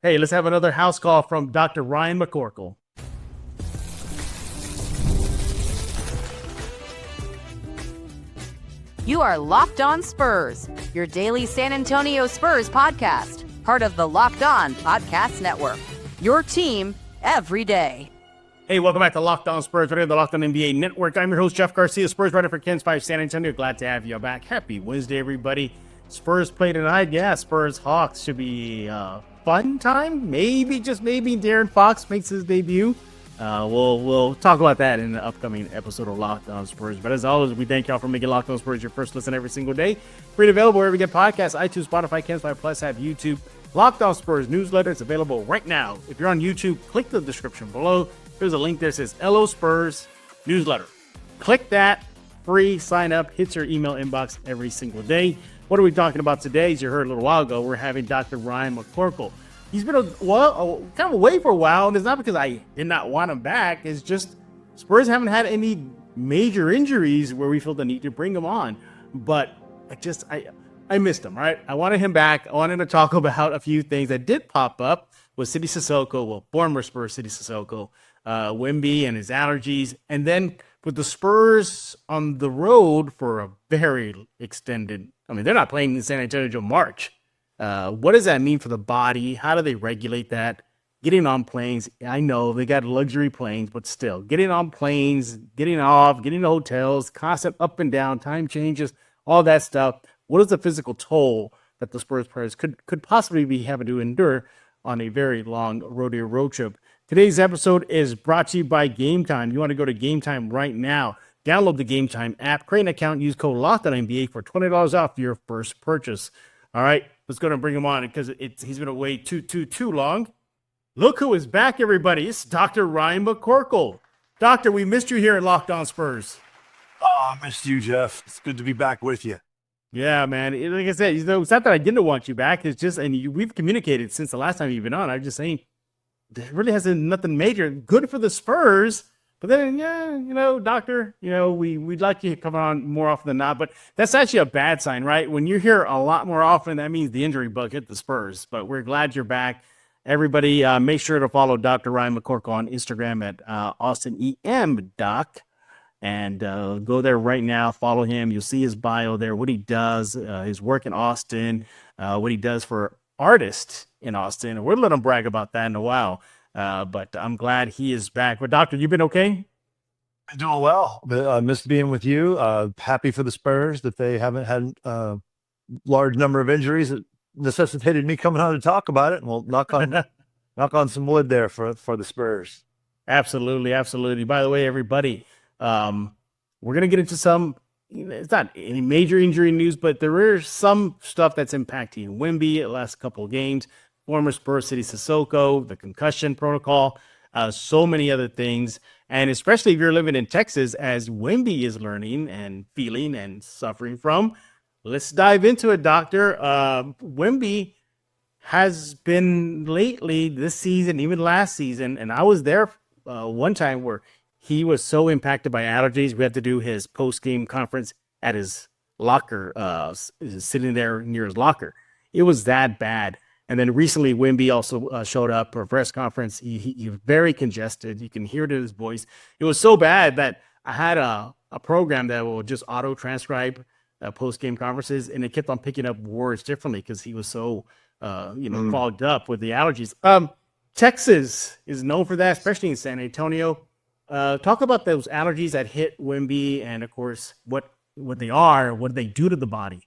Hey, let's have another house call from Dr. Ryan McCorkle. You are Locked On Spurs, your daily San Antonio Spurs podcast, part of the Locked On Podcast Network. Your team every day. Hey, welcome back to Locked On Spurs, right here, the Locked On NBA Network. I'm your host, Jeff Garcia, Spurs writer for Ken's 5 San Antonio. Glad to have you back. Happy Wednesday, everybody. Spurs play tonight. Yeah, Spurs-Hawks should be a fun time. Maybe, just maybe, De'Aaron Fox makes his debut. We'll talk about that in the upcoming episode of Locked On Spurs. But as always, we thank y'all for making Locked On Spurs your first listen every single day. Free and available wherever you get podcasts, iTunes, Spotify, Ken's 5 Plus, have YouTube. Locked On Spurs newsletter is available right now. If you're on YouTube, click the description below. There's a link there that says LO Spurs newsletter. Click that, free, sign up, hits your email inbox every single day. What are we talking about today? As you heard a little while ago, we're having Dr. Ryan McCorkle. He's been kind of away for a while, and it's not because I did not want him back. It's just Spurs haven't had any major injuries where we feel the need to bring him on. But I missed him, right? I wanted him back. I wanted to talk about a few things that did pop up with Sidy Cissoko, former Spurs Sidy Cissoko, Wemby and his allergies, and then with the Spurs on the road for a very extended. I mean, they're not playing in San Antonio until March. What does that mean for the body? How do they regulate that? Getting on planes, I know they got luxury planes, but still, getting on planes, getting off, getting to hotels, constant up and down, time changes, all that stuff. What is the physical toll that the Spurs players could possibly be having to endure on a very long rodeo road trip? Today's episode is brought to you by Game Time. You want to go to Game Time right now. Download the Game Time app, create an account, use code LOCKEDONNBA for $20 off your first purchase. All right, let's go and bring him on because he's been away too long. Look who is back, everybody. It's Dr. Ryan McCorkle. Doctor, we missed you here at Locked On Spurs. Oh, I missed you, Jeff. It's good to be back with you. Yeah, man. Like I said, it's not that I didn't want you back. It's just, we've communicated since the last time you've been on. I'm just saying, there really hasn't nothing major. Good for the Spurs. But then, yeah, doctor, we'd like you to come on more often than not. But that's actually a bad sign, right? When you're here a lot more often, that means the injury bug hit the Spurs. But we're glad you're back. Everybody, make sure to follow Dr. Ryan McCorkle on Instagram at AustinEMDoc. And go there right now. Follow him. You'll see his bio there, what he does, his work in Austin, what he does for artists in Austin. We'll let him brag about that in a while. But I'm glad he is back. But doctor, you been okay? I'm doing well. I missed being with you. Happy for the Spurs that they haven't had a large number of injuries that necessitated me coming on to talk about it. And we'll knock on some wood there for the Spurs. Absolutely, absolutely. By the way, everybody, we're gonna get into some. It's not any major injury news, but there is some stuff that's impacting Wemby the last couple of games. Former Spurs Sidy Cissoko, the concussion protocol, so many other things. And especially if you're living in Texas, as Wemby is learning and feeling and suffering from. Let's dive into it, doctor. Wemby has been lately this season, even last season, and I was there one time where he was so impacted by allergies. We had to do his post-game conference at his locker, sitting there near his locker. It was that bad. And then recently, Wemby also showed up for a press conference. He was very congested. You can hear it in his voice. It was so bad that I had a program that will just auto-transcribe post-game conferences, and it kept on picking up words differently because he was so, fogged up with the allergies. Texas is known for that, especially in San Antonio. Talk about those allergies that hit Wemby and, of course, what they are, what they do to the body.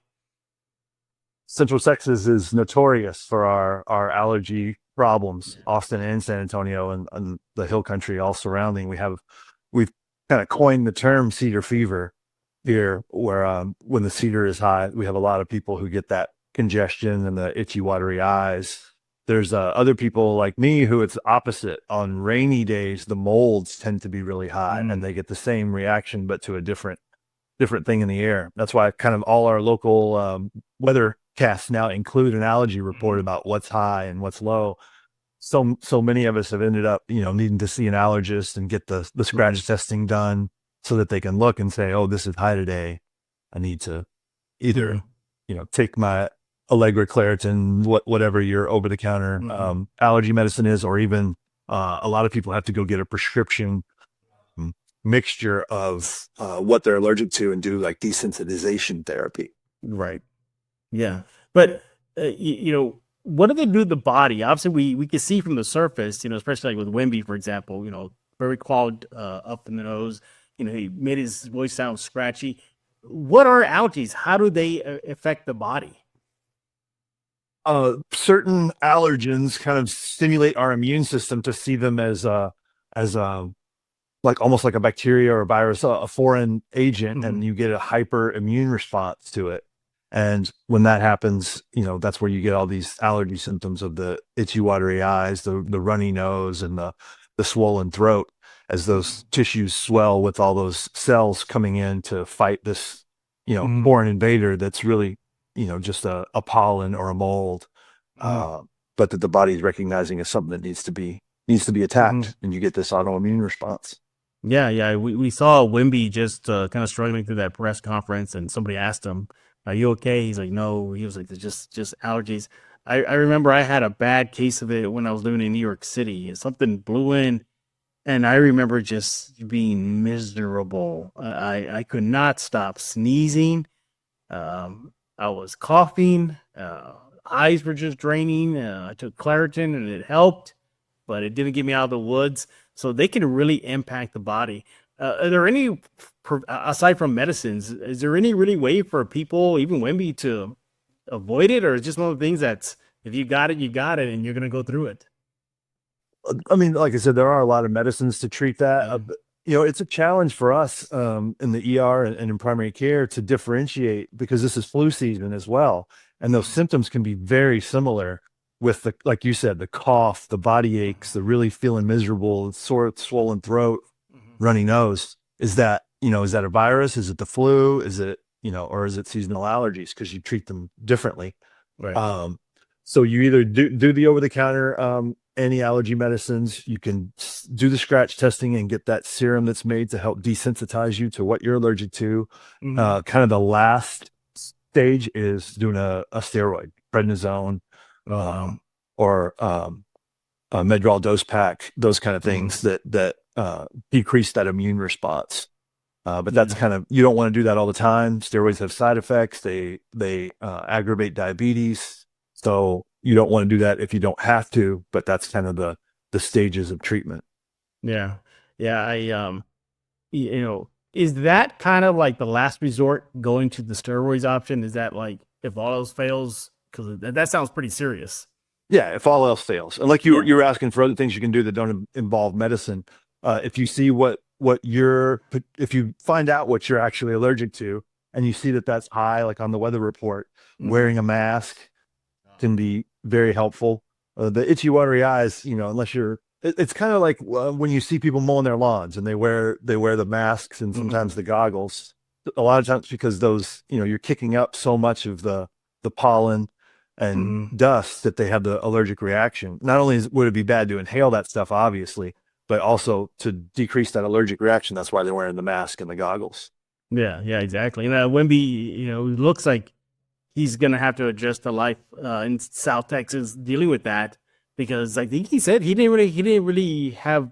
Central Texas is notorious for our allergy problems. Austin and San Antonio and the Hill Country all surrounding. We've kind of coined the term cedar fever here, where when the cedar is high, we have a lot of people who get that congestion and the itchy, watery eyes. There's other people like me who it's opposite. On rainy days, the molds tend to be really high and they get the same reaction, but to a different thing in the air. That's why kind of all our local weather casts now include an allergy report about what's high and what's low. So many of us have ended up, needing to see an allergist and get the scratch testing done so that they can look and say, oh, this is high today. I need to either, take my Allegra Claritin, whatever your over-the-counter allergy medicine is, or even a lot of people have to go get a prescription mixture of what they're allergic to and do like desensitization therapy. Right. Yeah. But, what do they do to the body? Obviously, we can see from the surface, especially like with Wemby, for example, very clogged up in the nose. He made his voice sound scratchy. What are allergies? How do they affect the body? Certain allergens kind of stimulate our immune system to see them as like almost like a bacteria or a virus, a foreign agent, and you get a hyper immune response to it. And when that happens, that's where you get all these allergy symptoms of the itchy, watery eyes, the runny nose, and the swollen throat, as those tissues swell with all those cells coming in to fight this, foreign invader that's really, just a pollen or a mold, but that the body is recognizing as something that needs to be attacked, and you get this autoimmune response. Yeah. We saw Wemby just kind of struggling through that press conference, and somebody asked him, "Are you okay?" He's like, "No." He was like, "It's just allergies." I remember I had a bad case of it when I was living in New York City. Something blew in, and I remember just being miserable. I could not stop sneezing. I was coughing. Eyes were just draining. I took Claritin and it helped, but it didn't get me out of the woods. So they can really impact the body. Are there any, aside from medicines, is there any really way for people, even Wemby, to avoid it? Or is it just one of the things that's, if you got it, you got it, and you're going to go through it? I mean, like I said, there are a lot of medicines to treat that. It's a challenge for us in the ER and in primary care to differentiate, because this is flu season as well. And those symptoms can be very similar with like you said, the cough, the body aches, the really feeling miserable, sore, swollen throat, runny nose. Is that a virus? Is it the flu? Is it, or is it seasonal allergies? Because you treat them differently. Right. So you either do the over-the-counter anti-allergy medicines. You can do the scratch testing and get that serum that's made to help desensitize you to what you're allergic to. Kind of the last stage is doing a steroid, prednisone, or a Medrol dose pack, those kind of things that decrease that immune response. But that's kind of, you don't want to do that all the time. Steroids have side effects. They aggravate diabetes. So you don't want to do that if you don't have to, but that's kind of the stages of treatment. Yeah. Is that kind of like the last resort, going to the steroids option? Is that like, if all else fails? Because that sounds pretty serious. Yeah, if all else fails. And like you were asking for other things you can do that don't involve medicine. If you see if you find out what you're actually allergic to, and you see that that's high, like on the weather report, wearing a mask can be very helpful. The itchy, watery eyes, unless it's kind of like when you see people mowing their lawns and they wear the masks and sometimes the goggles. A lot of times because those, you're kicking up so much of the pollen and dust that they have the allergic reaction. Not only would it be bad to inhale that stuff, obviously, but also to decrease that allergic reaction. That's why they're wearing the mask and the goggles. Yeah, exactly. And Wemby, it looks like he's going to have to adjust to life in South Texas dealing with that, because I think he said he didn't really have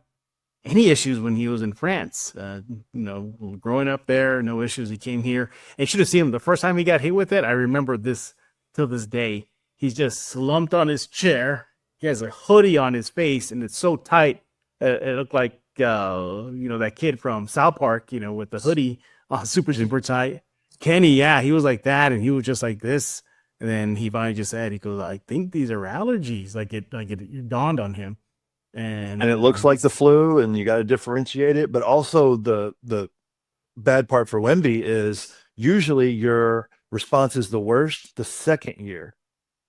any issues when he was in France. Growing up there, no issues. He came here and should have seen him the first time he got hit with it. I remember this till this day. He's just slumped on his chair. He has a hoodie on his face, and it's so tight. It looked like that kid from South Park, with the hoodie super tight. Kenny, yeah, he was like that, and he was just like this. And then he finally just said, he goes, "I think these are allergies." Like it dawned on him. And it looks like the flu, and you got to differentiate it. But also the bad part for Wemby is usually your response is the worst the second year.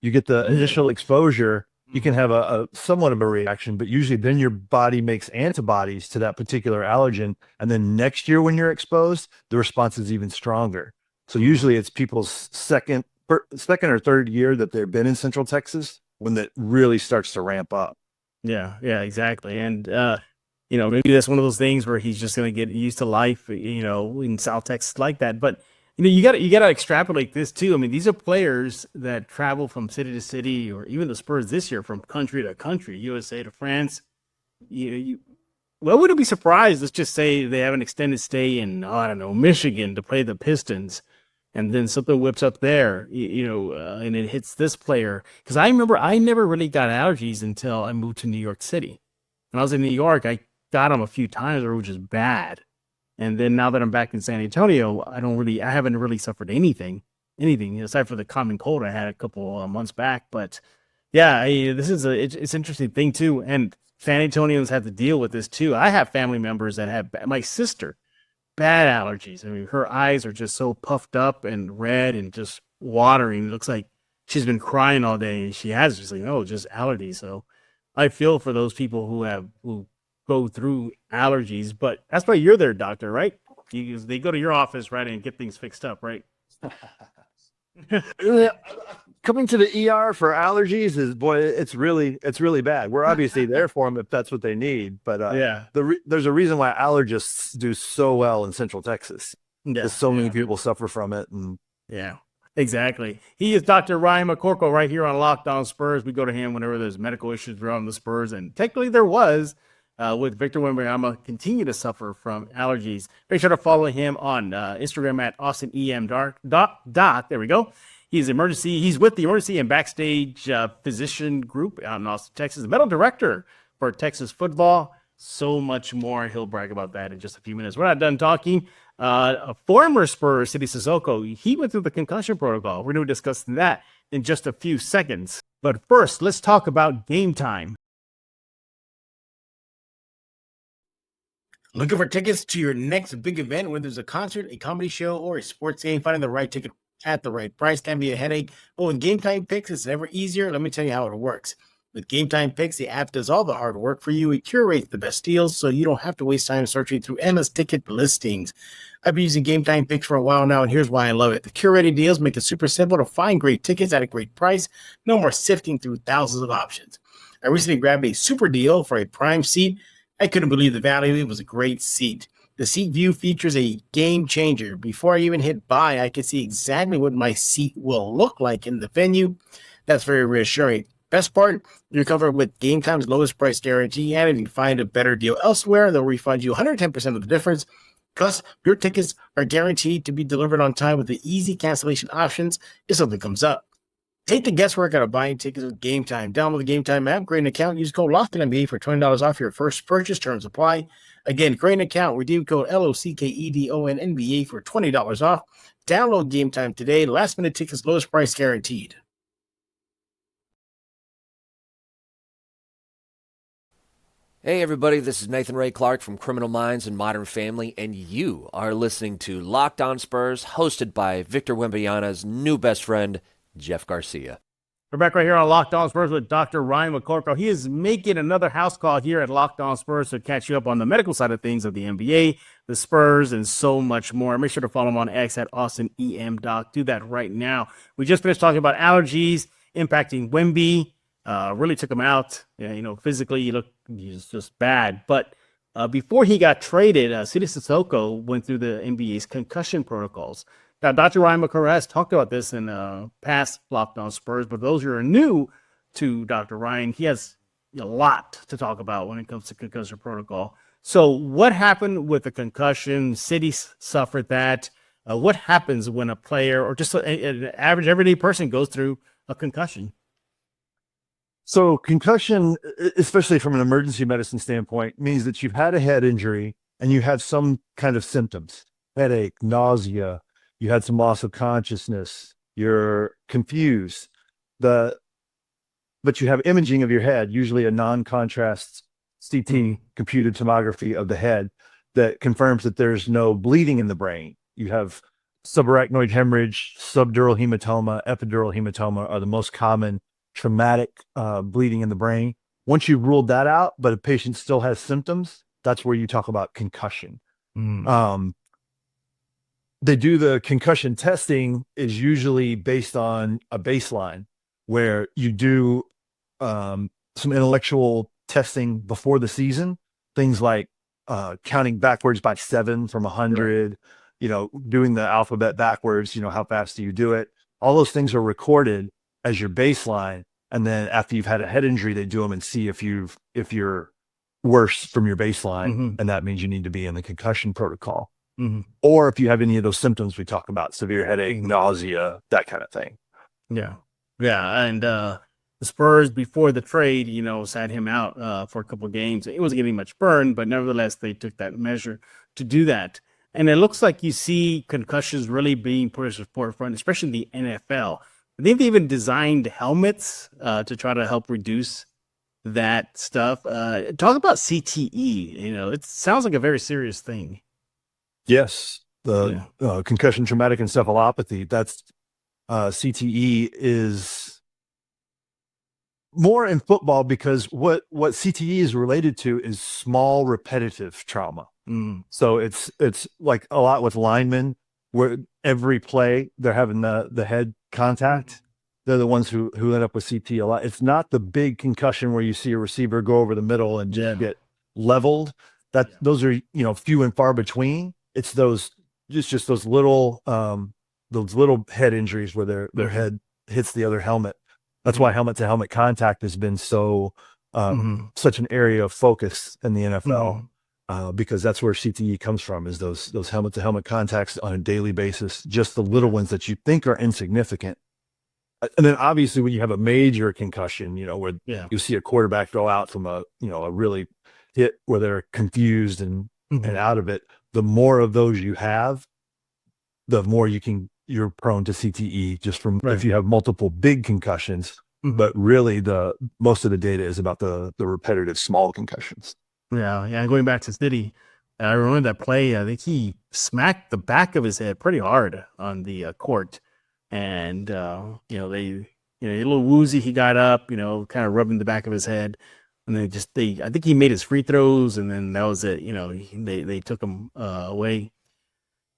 You get the initial exposure, you can have a somewhat of a reaction, but usually then your body makes antibodies to that particular allergen. And then next year when you're exposed, the response is even stronger. So usually it's people's second or third year that they've been in Central Texas when that really starts to ramp up. Yeah, exactly. And, maybe that's one of those things where he's just going to get used to life, in South Texas like that. But, you gotta extrapolate this too. I mean, these are players that travel from city to city, or even the Spurs this year from country to country, USA to France. Well, wouldn't be surprised. Let's just say they have an extended stay in, I don't know, Michigan to play the Pistons, and then something whips up there, and it hits this player. Because I remember I never really got allergies until I moved to New York City. When I was in New York, I got them a few times, which is bad. And then now that I'm back in San Antonio, I haven't really suffered anything aside for the common cold I had a couple months back. But yeah, it's an interesting thing too. And San Antonians have to deal with this too. I have family members that have my sister, bad allergies. I mean, her eyes are just so puffed up and red and just watering. It looks like she's been crying all day, and she has just just allergies. So I feel for those people who go through allergies, but that's why you're their doctor, right? They go to your office, right, and get things fixed up, right? Coming to the ER for allergies it's really bad. We're obviously there for them if that's what they need, but there's a reason why allergists do so well in Central Texas. Because so many people suffer from it, and exactly. He is Dr. Ryan McCorkle right here on Locked On Spurs. We go to him whenever there's medical issues around the Spurs, and technically there was with Victor Wembanyama continue to suffer from allergies. Make sure to follow him on Instagram at AustinEM.doc. There we go. He's with the Emergency and Backstage Physician Group out in Austin, Texas. The medical director for Texas football. So much more. He'll brag about that in just a few minutes. We're not done talking. A former Spur, Sidy Cissoko, he went through the concussion protocol. We're going to discuss that in just a few seconds. But first, let's talk about Game Time. Looking for tickets to your next big event, whether it's a concert, a comedy show, or a sports game? Finding the right ticket at the right price can be a headache, but with Game Time Picks, it's never easier. Let me tell you how it works. With Game Time Picks, the app does all the hard work for you. It curates the best deals, so you don't have to waste time searching through endless ticket listings. I've been using Game Time Picks for a while now, and here's why I love it. The curated deals make it super simple to find great tickets at a great price. No more sifting through thousands of options. I recently grabbed a super deal for a prime seat. I couldn't believe the value. It was a great seat. The seat view features a game changer. Before I even hit buy, I could see exactly what my seat will look like in the venue. That's very reassuring. Best part, you're covered with Game Time's lowest price guarantee, and if you find a better deal elsewhere, they'll refund you 110% of the difference. Plus, your tickets are guaranteed to be delivered on time with the easy cancellation options if something comes up. Take the guesswork out of buying tickets with Game Time. Download the Game Time app, create an account, use code LOCKEDONNBA for $20 off your first purchase. Terms apply. Again, create an account, redeem code LOCKEDONNBA for $20 off. Download Game Time today. Last minute tickets, lowest price guaranteed. Hey everybody, this is Nathan Ray Clark from Criminal Minds and Modern Family, and you are listening to Locked On Spurs, hosted by Victor Wembanyama's new best friend, Jeff Garcia. We're back right here on Locked On Spurs with Dr. Ryan McCorkle. He is making another house call here at Locked On Spurs to catch you up on the medical side of things of the NBA, the Spurs, and so much more. Make sure to follow him on X at AustinEM.doc. Do that right now. We just finished talking about allergies impacting Wemby. Really took him out. Physically, he's just bad. But before he got traded, Sidy Cissoko went through the NBA's concussion protocols. Now, Dr. Ryan McCorkle has talked about this in past Locked On Spurs, but those who are new to Dr. Ryan, he has a lot to talk about when it comes to concussion protocol. So what happened with the concussion? Sidy suffered that. What happens when a player or just an average everyday person goes through a concussion? So concussion, especially from an emergency medicine standpoint, means that you've had a head injury and you have some kind of symptoms, headache, nausea, you had some loss of consciousness, you're confused, but you have imaging of your head, usually a non-contrast CT, computed tomography of the head, that confirms that there's no bleeding in the brain. You have subarachnoid hemorrhage, subdural hematoma, epidural hematoma are the most common traumatic bleeding in the brain. Once you've ruled that out, but a patient still has symptoms, that's where you talk about concussion. They do the concussion testing is usually based on a baseline where you do some intellectual testing before the season, things like counting backwards by 7 from 100, doing the alphabet backwards, how fast do you do it? All those things are recorded as your baseline. And then after you've had a head injury, they do them and see if you're worse from your baseline. Mm-hmm. And that means you need to be in the concussion protocol. Mm-hmm. Or if you have any of those symptoms we talk about, severe headache, nausea, that kind of thing. Yeah. Yeah. And the Spurs, before the trade, sat him out for a couple of games. It wasn't getting much burn, but nevertheless, they took that measure to do that. And it looks like you see concussions really being put as a forefront, especially in the NFL. They've even designed helmets to try to help reduce that stuff. Talk about CTE. It sounds like a very serious thing. Yes. The concussion traumatic encephalopathy, that's CTE is more in football because what CTE is related to is small repetitive trauma. So it's like a lot with linemen where every play they're having the head contact. They're the ones who end up with CTE a lot. It's not the big concussion where you see a receiver go over the middle and just get leveled. Those are few and far between. It's those just those little head injuries where their head hits the other helmet. That's why helmet to helmet contact has been so such an area of focus in the NFL. Because that's where CTE comes from, is those helmet to helmet contacts on a daily basis, just the little ones that you think are insignificant. And then obviously when you have a major concussion, where you see a quarterback go out from a really hit where they're confused and out of it, the more of those you have, the more you're prone to CTE just from if you have multiple big concussions. But really most of the data is about the repetitive small concussions. Yeah. Going back to Sidy, I remember that play. I think he smacked the back of his head pretty hard on the court, and they a little woozy. He got up, kind of rubbing the back of his head, and I think he made his free throws, and then that was it. They took him away,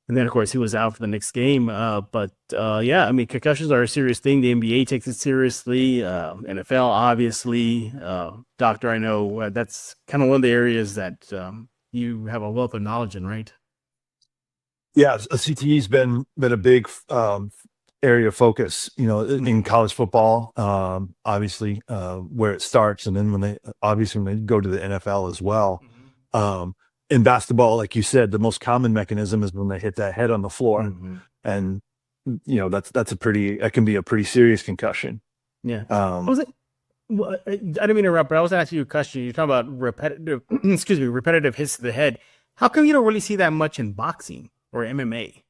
and then of course he was out for the next game. Concussions are a serious thing. The NBA takes it seriously. NFL, obviously. Doctor, I know that's kind of one of the areas that you have a wealth of knowledge in, right? Yeah, CTE's been a big area of focus, in college football, obviously, where it starts, and then when they go to the NFL as well. In basketball, like you said, the most common mechanism is when they hit that head on the floor, and that can be a pretty serious concussion. Yeah. I didn't mean to interrupt, but I was asking you a question. You're talking about repetitive hits to the head. How come you don't really see that much in boxing or MMA?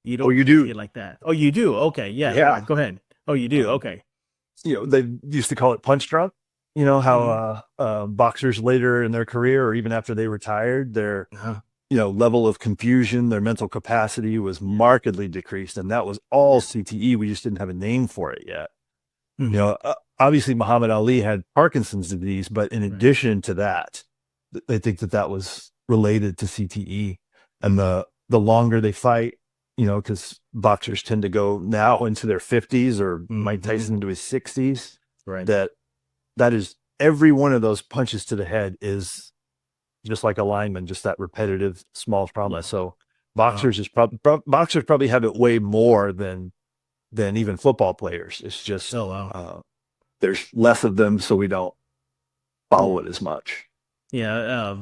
You don't. Oh, you do see it like that. Oh, you do. Okay. Yeah. Yeah. Right, go ahead. Oh, you do. Okay. They used to call it punch drunk. How boxers later in their career or even after they retired, their level of confusion, their mental capacity was markedly decreased, and that was all CTE. We just didn't have a name for it yet. Obviously Muhammad Ali had Parkinson's disease, but in addition to that, they think that was related to CTE. And the longer they fight, because boxers tend to go now into their 50s or Mike Tyson into his 60s, right? That is, every one of those punches to the head is just like a lineman, just that repetitive small trauma. So boxers probably have it way more than even football players. It's just there's less of them, so we don't follow it as much. Yeah,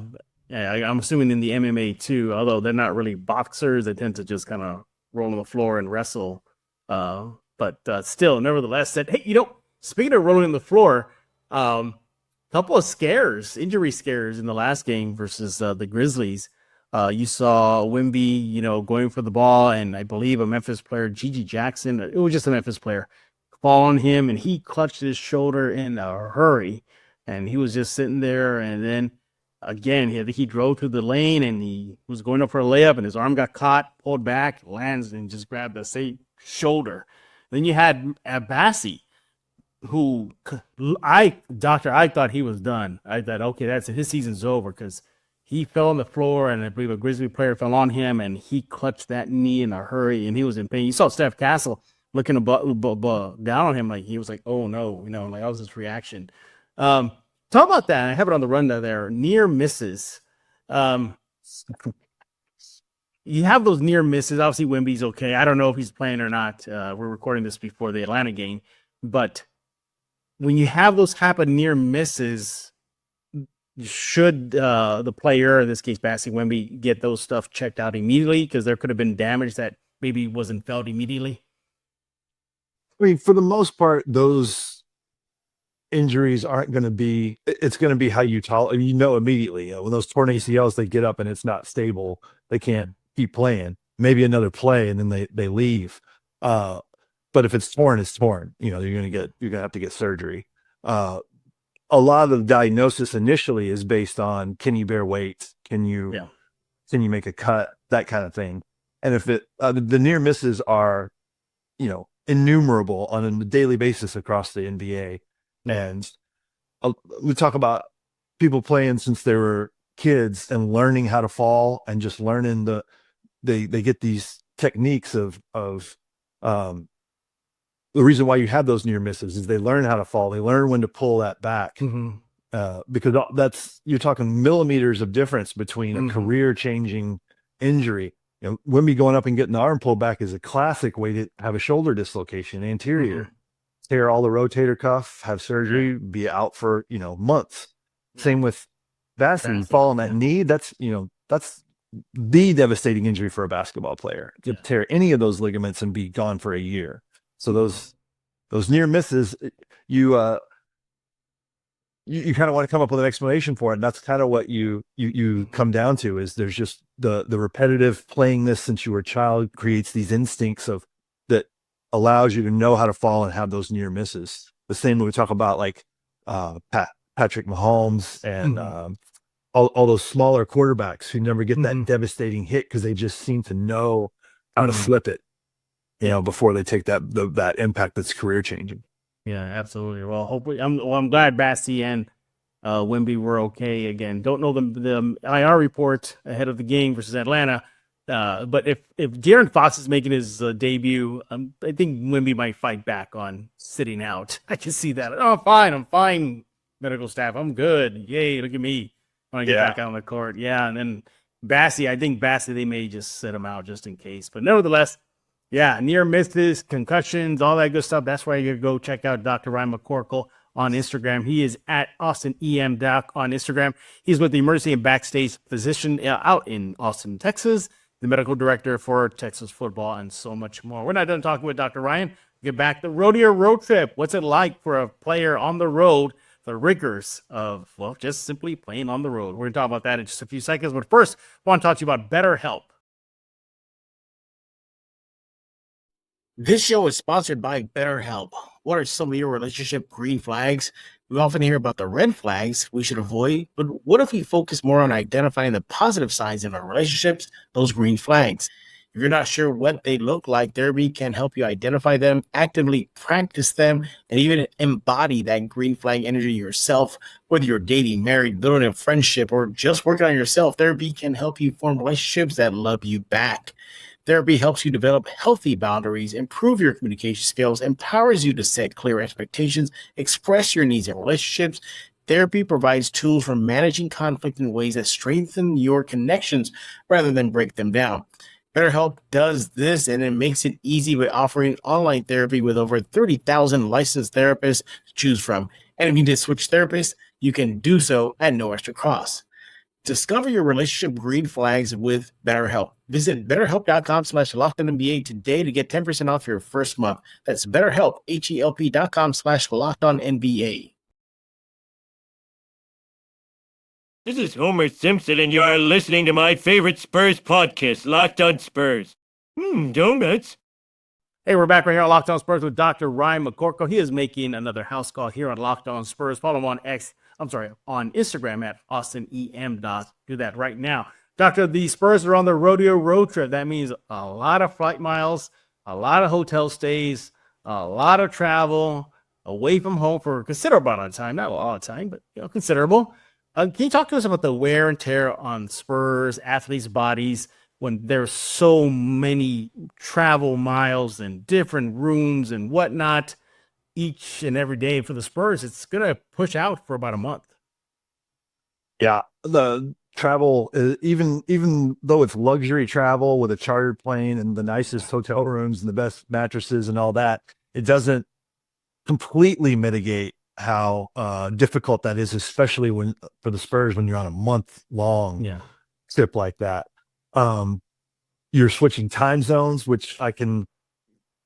I'm assuming in the MMA too, although they're not really boxers, they tend to just kind of roll on the floor and wrestle. But still, nevertheless, speaking of rolling on the floor, couple of injury scares in the last game versus the Grizzlies. You saw Wemby, going for the ball, and I believe a Memphis player, Gigi Jackson, it was just a Memphis player, fall on him, and he clutched his shoulder in a hurry, and he was just sitting there, and then again, he drove through the lane, and he was going up for a layup, and his arm got caught, pulled back, lands, and just grabbed the same shoulder. Then you had Abbasi, who I thought he was done. I thought, okay, that's it. His season's over because he fell on the floor, and I believe a Grizzly player fell on him, and he clutched that knee in a hurry, and he was in pain. You saw Steph Castle looking down on him, like he was like, oh no, like that was his reaction. Talk about that. I have it on the rundown there. Near misses. you have those near misses. Obviously, Wemby's okay. I don't know if he's playing or not. We're recording this before the Atlanta game, but when you have those type of near misses, should the player, in this case, Bassie Wemby, get those stuff checked out immediately? Because there could have been damage that maybe wasn't felt immediately. I mean, for the most part, those injuries aren't going to be, it's going to be how you tolerate, immediately. When those torn ACLs, they get up and it's not stable, they can't keep playing. Maybe another play and then they leave. But if it's torn, it's torn. You're going to have to get surgery. A lot of the diagnosis initially is based on, can you bear weight? Can you make a cut? That kind of thing. And if the near misses are, innumerable on a daily basis across the NBA. And we talk about people playing since they were kids and learning how to fall and just learning they get these techniques of the reason why you have those near misses is they learn how to fall. They learn when to pull that back. Because you're talking millimeters of difference between a career changing injury. Wemby going up and getting the arm pulled back is a classic way to have a shoulder dislocation anterior. Tear all the rotator cuff, have surgery, be out for, months. Same with Bassie, fall on that knee. That's the devastating injury for a basketball player. To tear any of those ligaments and be gone for a year. So those near misses, you kind of want to come up with an explanation for it. And that's kind of what you come down to is there's just the repetitive playing this since you were a child creates these instincts that allows you to know how to fall and have those near misses. The same when we talk about like Patrick Mahomes and all those smaller quarterbacks who never get that devastating hit because they just seem to know how to flip it. Before they take that impact that's career changing. Yeah, absolutely. Well, hopefully, I'm glad Bassie and Wemby were okay again. Don't know the IR report ahead of the game versus Atlanta, but if De'Aaron Fox is making his debut, I think Wemby might fight back on sitting out. I can see that. Oh, I'm fine. Medical staff, I'm good. Yay, look at me. When I get back out on the court. Yeah, and then Bassie, I think they may just sit him out just in case. But nevertheless. Yeah, near misses, concussions, all that good stuff. That's why you go check out Dr. Ryan McCorkle on Instagram. He is at AustinEM.doc on Instagram. He's with the emergency and backstage physician out in Austin, Texas, the medical director for Texas football, and so much more. We're not done talking with Dr. Ryan. Get back to Rodeo road trip. What's it like for a player on the road? The rigors of, just simply playing on the road. We're going to talk about that in just a few seconds. But first, I want to talk to you about BetterHelp. This show is sponsored by BetterHelp. What are some of your relationship green flags? We often hear about the red flags we should avoid, but what if we focus more on identifying the positive signs in our relationships, those green flags? If you're not sure what they look like, therapy can help you identify them, actively practice them, and even embody that green flag energy yourself. Whether you're dating, married, building a friendship, or just working on yourself, therapy can help you form relationships that love you back. Therapy helps you develop healthy boundaries, improve your communication skills, empowers you to set clear expectations, express your needs in relationships. Therapy provides tools for managing conflict in ways that strengthen your connections rather than break them down. BetterHelp does this, and it makes it easy by offering online therapy with over 30,000 licensed therapists to choose from. And if you need to switch therapists, you can do so at no extra cost. Discover your relationship green flags with BetterHelp. Visit BetterHelp.com/LockedOnNBA today to get 10% off your first month. That's BetterHelp, HELP.com/LockedOnNBA. This is Homer Simpson, and you are listening to my favorite Spurs podcast, Locked on Spurs. Donuts. Hey, we're back right here on Locked On Spurs with Dr. Ryan McCorkle. He is making another house call here on Locked On Spurs. Follow him on on Instagram at AustinEM.doc. Do that right now. Doctor, the Spurs are on the Rodeo road trip. That means a lot of flight miles, a lot of hotel stays, a lot of travel away from home for a considerable amount of time. Not a lot of time, but considerable. Can you talk to us about the wear and tear on Spurs athletes' bodies when there's so many travel miles and different rooms and whatnot each and every day for the Spurs? It's going to push out for about a month. Yeah. travel, even though it's luxury travel with a chartered plane and the nicest hotel rooms and the best mattresses and all that, it doesn't completely mitigate how difficult that is, especially when for the Spurs when you're on a month-long trip like that. You're switching time zones, which I can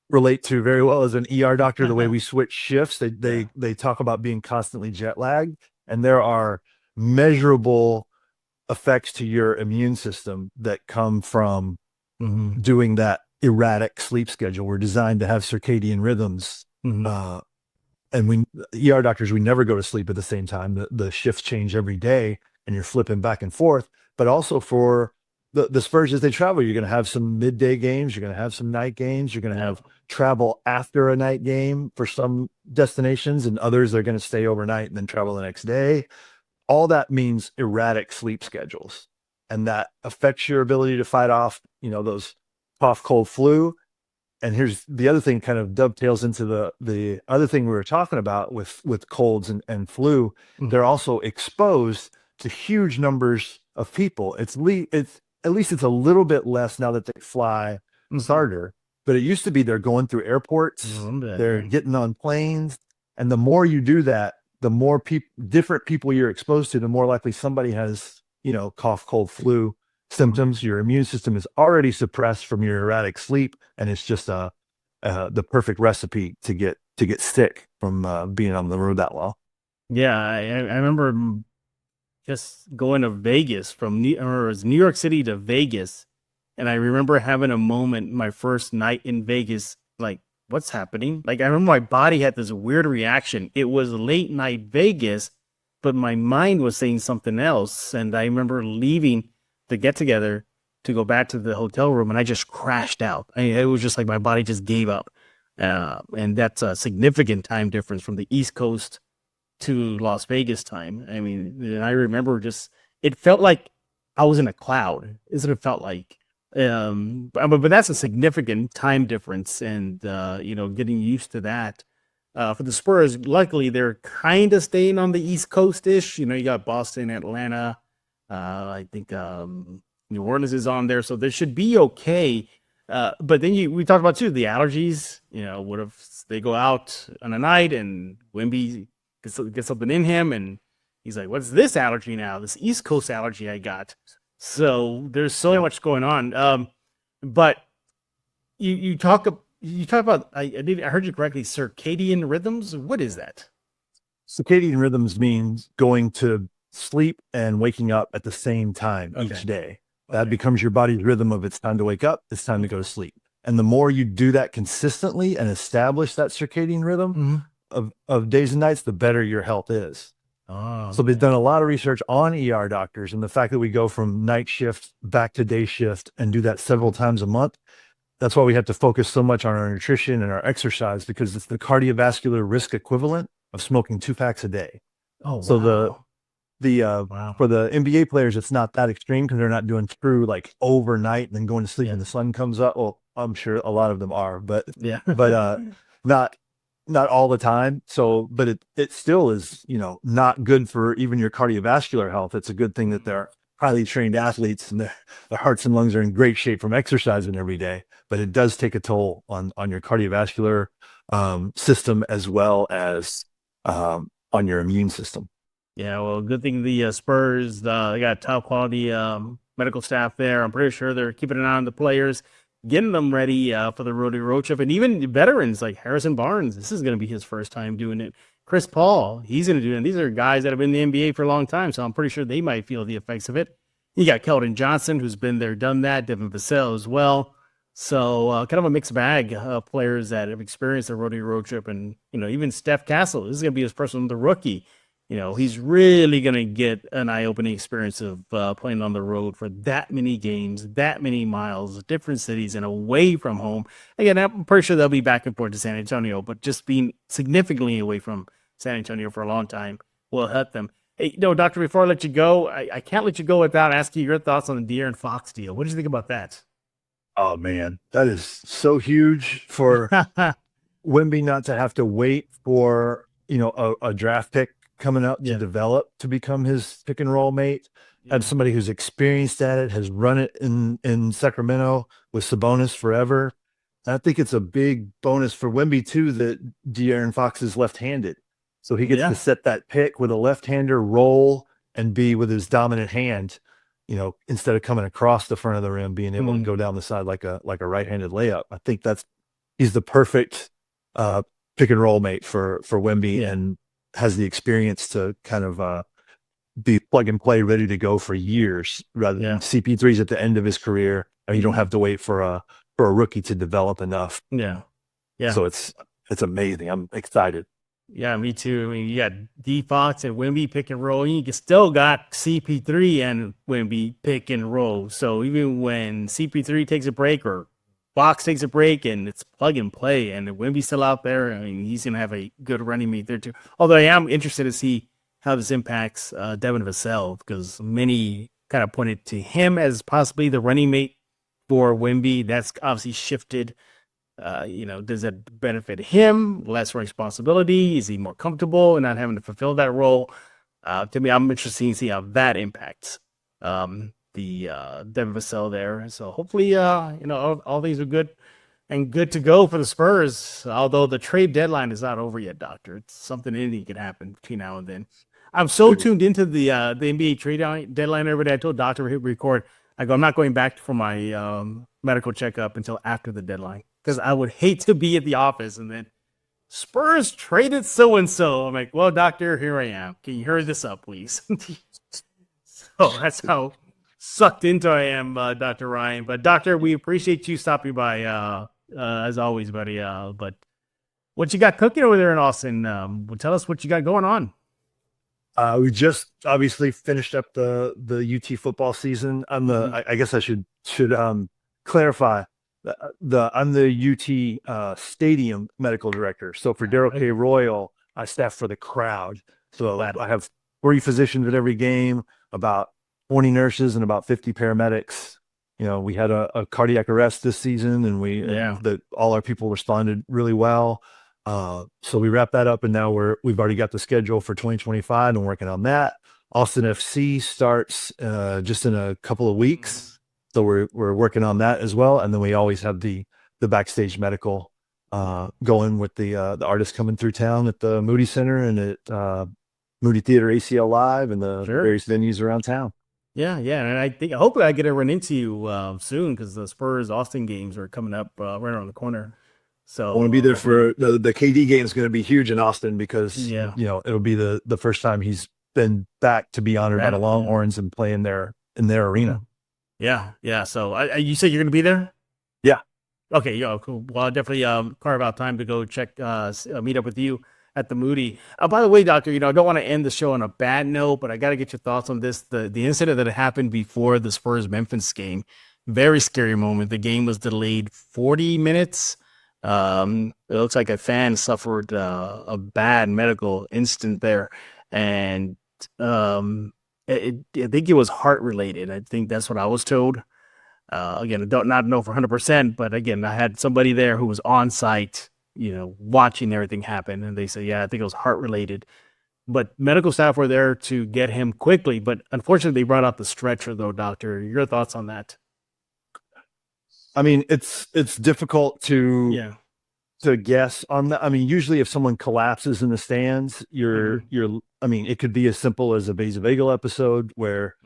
relate to very well as an ER doctor. The way we switch shifts, they talk about being constantly jet lagged, and there are measurable effects to your immune system that come from doing that erratic sleep schedule. We're designed to have circadian rhythms. And we ER doctors, we never go to sleep at the same time. The shifts change every day and you're flipping back and forth. But also for the Spurs, as they travel, you're going to have some midday games. You're going to have some night games. You're going to have travel after a night game for some destinations, and others they're going to stay overnight and then travel the next day. All that means erratic sleep schedules, and that affects your ability to fight off, those cough, cold, flu. And here's the other thing, kind of dovetails into the other thing we were talking about with colds and flu. They're also exposed to huge numbers of people. It's at least it's a little bit less now that they fly charter, but it used to be they're going through airports, they're getting on planes, and the more you do that, the more different people you're exposed to, the more likely somebody has, cough, cold, flu symptoms. Your immune system is already suppressed from your erratic sleep, and it's just the perfect recipe to get sick from being on the road that long. Yeah, I remember just going to Vegas from New York City to Vegas, and I remember having a moment my first night in Vegas, like, what's happening? Like, I remember my body had this weird reaction. It was late night Vegas, but my mind was saying something else, and I remember leaving the get together to go back to the hotel room, and I just crashed out. It was just like my body just gave up, and that's a significant time difference from the East Coast to Las Vegas time. I mean, I remember it felt like I was in a cloud, is what it felt like. But that's a significant time difference, and getting used to that. For the Spurs, luckily they're kind of staying on the East Coast-ish. You got Boston, Atlanta, I think New Orleans is on there, so they should be okay. But then we talked about too the allergies. What if they go out on a night and Wemby gets something in him, and he's like, "What's this allergy now? This East Coast allergy I got." So there's so much going on. But you talk about I heard you correctly, circadian rhythms. What is that? Circadian rhythms means going to sleep and waking up at the same time each day. That becomes your body's rhythm of it's time to wake up, it's time to go to sleep. And the more you do that consistently and establish that circadian rhythm of days and nights, the better your health is. So they've done a lot of research on ER doctors, and the fact that we go from night shift back to day shift and do that several times a month. That's why we have to focus so much on our nutrition and our exercise, because it's the cardiovascular risk equivalent of smoking 2 packs a day. Oh, wow. So for the NBA players, it's not that extreme because they're not doing true like overnight and then going to sleep and the sun comes up. Well, I'm sure a lot of them are, but not all the time. So, but it still is, not good for even your cardiovascular health. It's a good thing that they're highly trained athletes and their hearts and lungs are in great shape from exercising every day, but it does take a toll on your cardiovascular system as well as on your immune system. Yeah, well, good thing the Spurs, they got top quality medical staff there. I'm pretty sure they're keeping an eye on the players, getting them ready for the Rodeo road trip. And even veterans like Harrison Barnes, this is going to be his first time doing it. Chris Paul, he's going to do it. And these are guys that have been in the NBA for a long time, so I'm pretty sure they might feel the effects of it. You got Keldon Johnson, who's been there, done that. Devin Vassell as well. So kind of a mixed bag of players that have experienced the Rodeo road trip. And, even Steph Castle, this is going to be his first one, the rookie. He's really going to get an eye-opening experience of playing on the road for that many games, that many miles, different cities, and away from home. Again, I'm pretty sure they'll be back and forth to San Antonio, but just being significantly away from San Antonio for a long time will help them. Hey, Doctor, before I let you go, I can't let you go without asking your thoughts on the De'Aaron Fox deal. What did you think about that? Oh, man, that is so huge for Wemby not to have to wait for, a draft pick coming up to develop to become his pick and roll mate. And somebody who's experienced at it, has run it in Sacramento with Sabonis forever. And I think it's a big bonus for Wemby too that De'Aaron Fox is left-handed. So he gets to set that pick with a left-hander, roll, and be with his dominant hand, instead of coming across the front of the rim, being able to go down the side like a right-handed layup. I think he's the perfect pick and roll mate for Wemby, and has the experience to kind of be plug and play, ready to go for years, rather than CP3's at the end of his career. And you don't have to wait for a rookie to develop enough. Yeah. So it's amazing. I'm excited. Yeah, me too. I mean, you got D Fox and Wemby pick and roll. You still got CP3 and Wemby pick and roll. So even when CP3 takes a break or Fox takes a break, and it's plug and play, and Wemby's still out there, I mean, he's going to have a good running mate there too. Although I am interested to see how this impacts Devin Vassell, because many kind of pointed to him as possibly the running mate for Wemby. That's obviously shifted. Does that benefit him? Less responsibility? Is he more comfortable and not having to fulfill that role? To me, I'm interested to see how that impacts the Devin Vassell there. So hopefully, all these are good and good to go for the Spurs. Although the trade deadline is not over yet, Doctor. It's something anything could happen between now and then. I'm so tuned into the NBA trade deadline every day. I told Doctor hit record. I go, I'm not going back for my medical checkup until after the deadline, because I would hate to be at the office and then Spurs traded so-and-so. I'm like, well, Doctor, here I am. Can you hurry this up, please? So that's how sucked into I am, Dr. Ryan. But, Doctor, we appreciate you stopping by, as always, buddy. But what you got cooking over there in Austin? Tell us what you got going on. We just obviously finished up the UT football season. I guess I should clarify. I'm the UT stadium medical director. So for Daryl K. Royal, I staff for the crowd. So I have 40 physicians at every game, about 20 nurses, and about 50 paramedics. We had a cardiac arrest this season, and all our people responded really well. So we wrapped that up, and now we've already got the schedule for 2025 and working on that. Austin FC starts just in a couple of weeks. So we're working on that as well. And then we always have the backstage medical going with the artists coming through town at the Moody Center and at Moody Theater ACL Live and the various venues around town. Yeah. And I think hopefully I get to run into you soon, because the Spurs Austin games are coming up right around the corner. So I want to be there for the KD game. Is going to be huge in Austin, because it'll be the first time he's been back to be honored by the Longhorns and play in their arena. Yeah. So you said you're going to be there? Yeah. Okay. Yeah. Cool. Well, I'll definitely carve out time to go check meet up with you at the Moody. By the way, Doctor, I don't want to end the show on a bad note, but I got to get your thoughts on this. The incident that happened before the Spurs-Memphis game, very scary moment. The game was delayed 40 minutes. It looks like a fan suffered a bad medical incident there, and I think it was heart related. I think that's what I was told. Again, I don't not know for 100%, but again, I had somebody there who was on site, watching everything happen, and they said, I think it was heart related. But medical staff were there to get him quickly, but unfortunately, they brought out the stretcher, though. Doctor, your thoughts on that? I mean, it's difficult to guess on that. I mean, usually if someone collapses in the stands, it could be as simple as a vasovagal episode where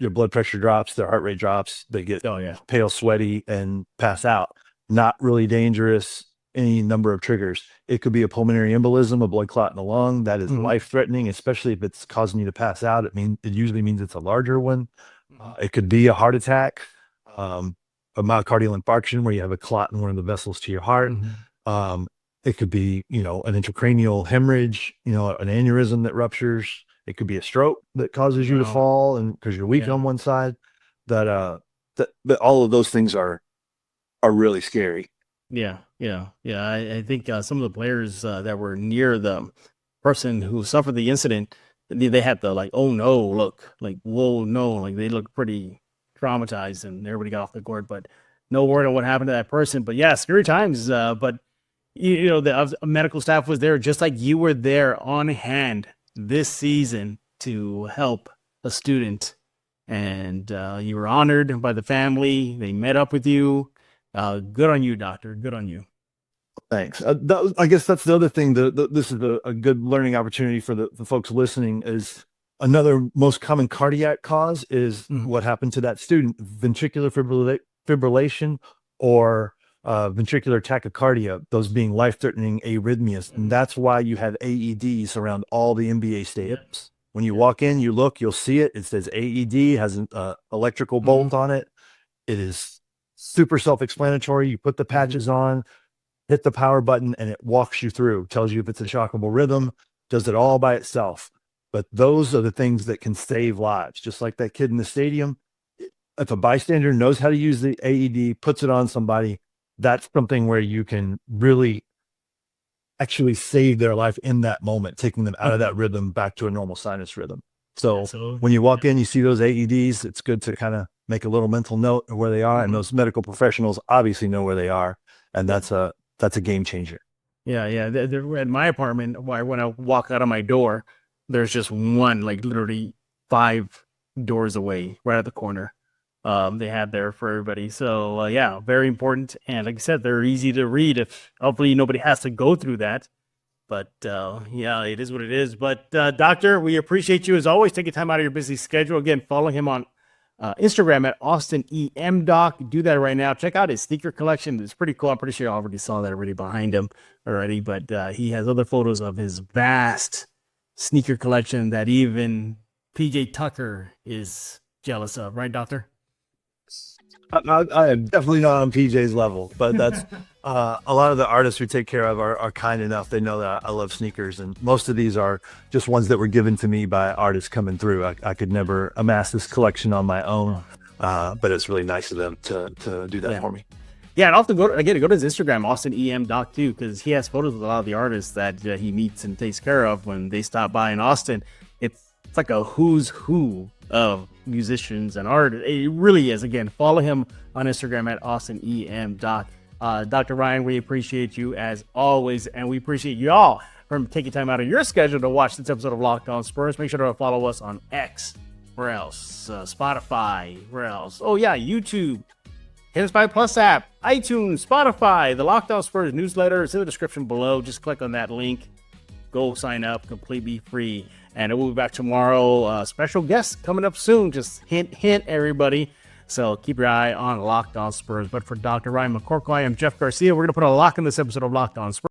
your blood pressure drops, their heart rate drops, they get pale, sweaty, and pass out. Not really dangerous, any number of triggers. It could be a pulmonary embolism, a blood clot in the lung. That is life-threatening, especially if it's causing you to pass out. It usually means it's a larger one. It could be a heart attack. A myocardial infarction where you have a clot in one of the vessels to your heart. It could be, an intracranial hemorrhage, an aneurysm that ruptures. It could be a stroke that causes you to fall, and because you're weak on one side. But all of those things are really scary. Yeah. I think some of the players that were near the person who suffered the incident, they had the oh no look, like whoa no, like they looked pretty traumatized, and everybody got off the court, but no word on what happened to that person. But scary times. But the medical staff was there, just like you were there on hand this season to help a student, and you were honored by the family. They met up with you. Good on you, doctor. Good on you. Thanks. I guess that's the other thing. This is a good learning opportunity for the folks listening. Is another most common cardiac cause is what happened to that student: ventricular fibrillation or ventricular tachycardia. Those being life-threatening arrhythmias, and that's why you have AEDs around all the NBA stadiums. When you walk in, you look, you'll see it. It says AED, has an electrical bolt on it. It is super self-explanatory. You put the patches on, hit the power button, and it walks you through, tells you if it's a shockable rhythm, does it all by itself. But those are the things that can save lives. Just like that kid in the stadium, if a bystander knows how to use the AED, puts it on somebody, that's something where you can really actually save their life in that moment, taking them out of that rhythm back to a normal sinus rhythm. So when you walk in, you see those AEDs, it's good to kind of make a little mental note of where they are. And those medical professionals obviously know where they are. And that's a game changer. Yeah. They're at my apartment, when I walk out of my door, there's just one, like literally 5 doors away, right at the corner. They have there for everybody. So yeah, very important. And like I said, they're easy to read. If hopefully nobody has to go through that. But yeah, it is what it is. But doctor, we appreciate you as always. Taking time out of your busy schedule. Again, follow him on Instagram at AustinEMDoc. Do that right now. Check out his sneaker collection. It's pretty cool. I'm pretty sure you already saw that already behind him already. But he has other photos of his vast sneaker collection that even PJ Tucker is jealous of. Right, doctor? I am definitely not on PJ's level, but that's a lot of the artists we take care of are kind enough. They know that I love sneakers, and most of these are just ones that were given to me by artists coming through. I could never amass this collection on my own, but it's really nice of them to do that for me. Yeah, and often go to his Instagram, AustinEMDoc too, because he has photos of a lot of the artists that he meets and takes care of when they stop by in Austin. It's like a who's who of musicians and artists. It really is. Again, follow him on Instagram at AustinEMDoc. Dr. Ryan, we appreciate you as always, and we appreciate you all for taking time out of your schedule to watch this episode of Locked On Spurs. Make sure to follow us on X, where else? Spotify, where else? Oh yeah, YouTube, Spotify Plus app, iTunes, Spotify, the Locked On Spurs newsletter is in the description below. Just click on that link. Go sign up, completely free. And we'll be back tomorrow. Special guest coming up soon. Just hint, everybody. So keep your eye on Locked On Spurs. But for Dr. Ryan McCorkle, I am Jeff Garcia. We're going to put a lock in this episode of Locked On Spurs.